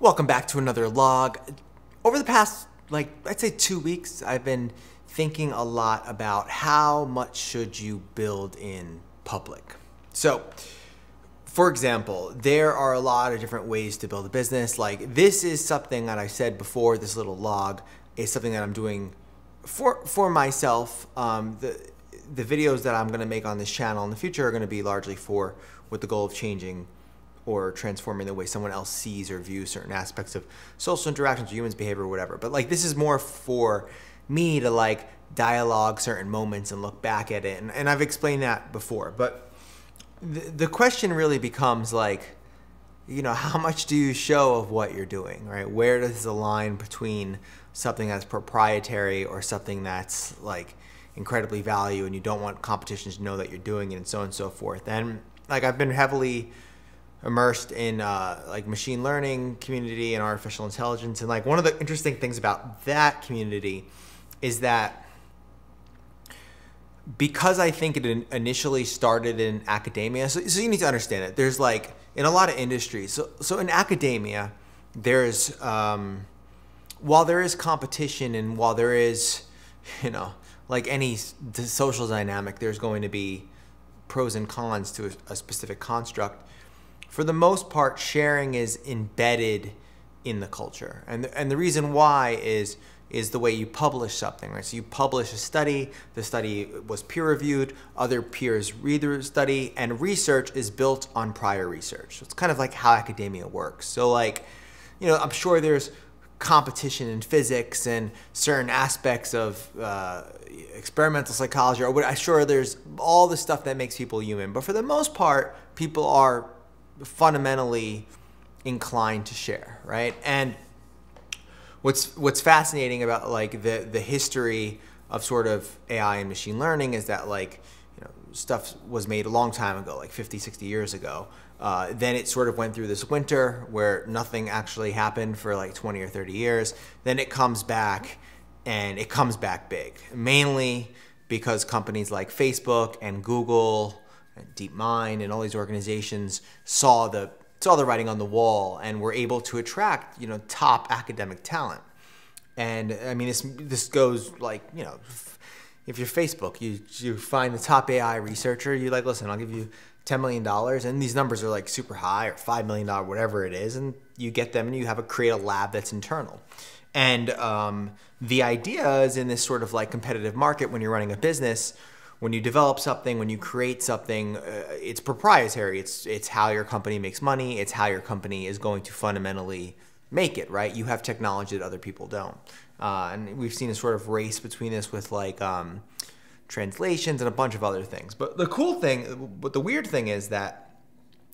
Welcome back to another log. Over the past, I'd say 2 weeks, I've been thinking a lot about how much should you build in public. So, for example, there are a lot of different ways to build a business. Like, this is something that I said before, this little log is something that I'm doing for myself. The videos that I'm gonna make on this channel in the future are gonna be largely with the goal of changing or transforming the way someone else sees or views certain aspects of social interactions, humans' behavior, or whatever. But this is more for me to dialogue certain moments and look back at it. And I've explained that before. But the question really becomes how much do you show of what you're doing, right? Where does the line between something that's proprietary or something that's incredibly valuable and you don't want competition to know that you're doing it, and so on and so forth. And I've been heavily immersed in machine learning community and artificial intelligence, and one of the interesting things about that community is that because I think it initially started in academia, so you need to understand it. There's in a lot of industries, so in academia, there's while there is competition and while there is any social dynamic, there's going to be pros and cons to a specific construct. For the most part, sharing is embedded in the culture. And the reason why is the way you publish something, right? So you publish a study, the study was peer reviewed, other peers read the study, and research is built on prior research. So it's kind of how academia works. So I'm sure there's competition in physics and certain aspects of experimental psychology, or I'm sure there's all the stuff that makes people human. But for the most part, people are fundamentally inclined to share, right? And what's fascinating about the history of sort of AI and machine learning is that stuff was made a long time ago, 50, 60 years ago. Then it sort of went through this winter where nothing actually happened for 20 or 30 years. Then it comes back, and it comes back big, mainly because companies like Facebook and Google and DeepMind and all these organizations saw the writing on the wall and were able to attract top academic talent. And I mean, this goes if you're Facebook, you find the top AI researcher, you listen, I'll give you $10 million, and these numbers are super high, or $5 million, whatever it is, and you get them and you create a lab that's internal. And the idea is, in this sort of competitive market, when you're running a business, when you develop something, when you create something, it's proprietary. It's how your company makes money. It's how your company is going to fundamentally make it, right? You have technology that other people don't. And we've seen a sort of race between this with translations and a bunch of other things. But the weird thing is that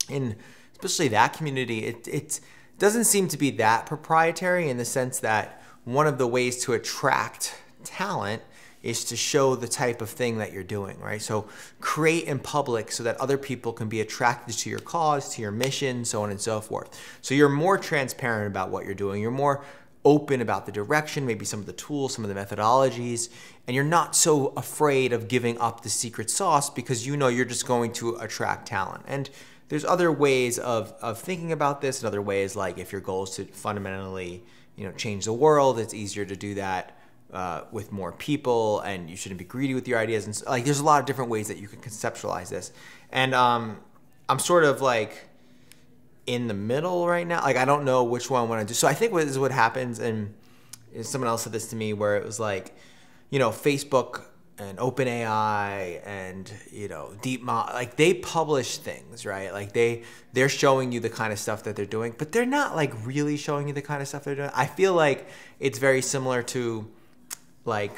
in especially that community, it doesn't seem to be that proprietary, in the sense that one of the ways to attract talent is to show the type of thing that you're doing, right? So create in public so that other people can be attracted to your cause, to your mission, so on and so forth. So you're more transparent about what you're doing. You're more open about the direction, maybe some of the tools, some of the methodologies, and you're not so afraid of giving up the secret sauce because you're just going to attract talent. And there's other ways of thinking about this, and other ways, if your goal is to fundamentally change the world, it's easier to do that with more people, and you shouldn't be greedy with your ideas. And there's a lot of different ways that you can conceptualize this. And I'm sort of in the middle right now. I don't know which one I want to do. So I think what happens, and someone else said this to me, where it was Facebook and OpenAI and DeepMind, they publish things, right? They're showing you the kind of stuff that they're doing, but they're not really showing you the kind of stuff they're doing. I feel it's very similar to the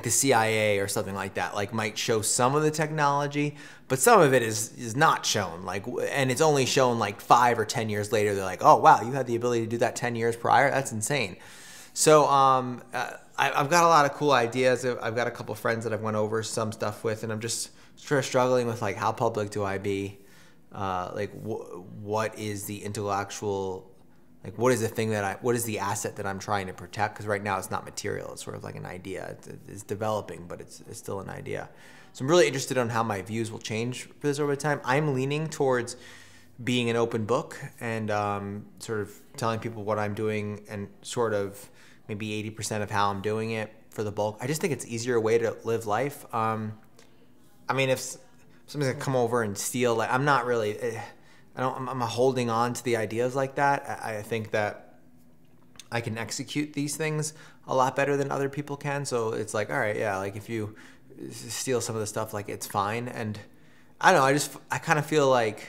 CIA or something like that, might show some of the technology, but some of it is not shown, and it's only shown 5 or 10 years later. They're oh wow, you had the ability to do that 10 years prior? That's insane. So I've got a lot of cool ideas. I've got a couple of friends that I've went over some stuff with, and I'm just sort of struggling with how public do I be? What is the intellectual, what is the thing what is the asset that I'm trying to protect? Because right now it's not material. It's sort of an idea. It's developing, but it's still an idea. So I'm really interested on how my views will change for this over time. I'm leaning towards being an open book and sort of telling people what I'm doing and sort of maybe 80% of how I'm doing it for the bulk. I just think it's an easier way to live life. I mean, if somebody's gonna come over and steal, like, I'm not really, I'm holding on to the ideas like that. I think that I can execute these things a lot better than other people can. So it's like, all right, yeah, like if you steal some of the stuff, like it's fine. And I don't know, I kind of feel like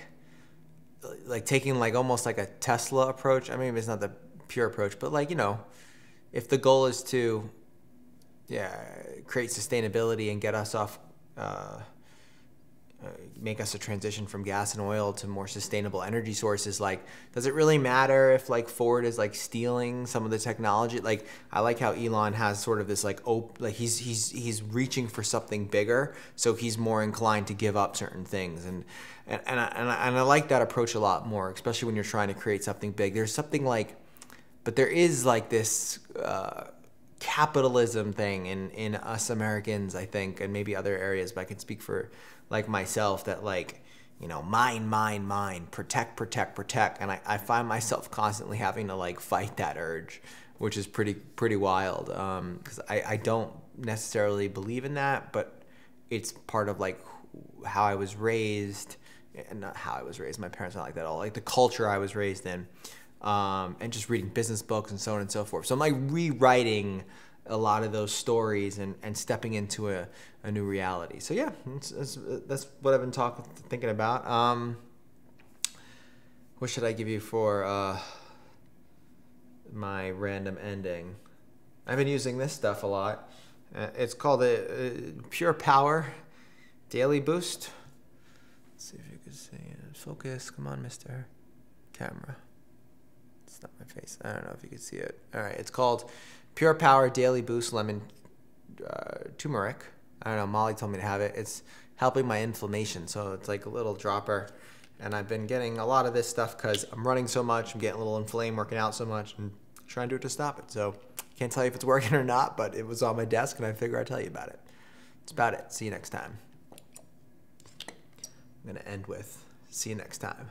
taking like almost like a Tesla approach. I mean, it's not the pure approach, but like, you know, if the goal is to, yeah, create sustainability and get us off, make us a transition from gas and oil to more sustainable energy sources, like, does it really matter if like Ford is like stealing some of the technology? Like, I like how Elon has sort of this like he's reaching for something bigger, so he's more inclined to give up certain things, and I like that approach a lot more, especially when you're trying to create something big. There's something like, but there is like this capitalism thing in us Americans, I think, and maybe other areas, but I can speak for like myself, that like, you know, mine, protect. And I find myself constantly having to like fight that urge, which is pretty wild. Because I don't necessarily believe in that, but it's part of like how I was raised, and not how I was raised. My parents are not like that at all. Like the culture I was raised in, and just reading business books and so on and so forth. So I'm like rewriting a lot of those stories and stepping into a new reality. So yeah, that's what I've been thinking about. What should I give you for my random ending? I've been using this stuff a lot. It's called a Pure Power Daily Boost. Let's see if you can see it. Focus, come on, Mr. Camera. It's not my face. I don't know if you can see it. All right, it's called Pure Power Daily Boost Lemon Turmeric. I don't know, Molly told me to have it. It's helping my inflammation, so it's like a little dropper. And I've been getting a lot of this stuff because I'm running so much, I'm getting a little inflamed, working out so much, and trying to do it to stop it. So can't tell you if it's working or not, but it was on my desk, and I figure I'd tell you about it. That's about it. See you next time. I'm going to end with, see you next time.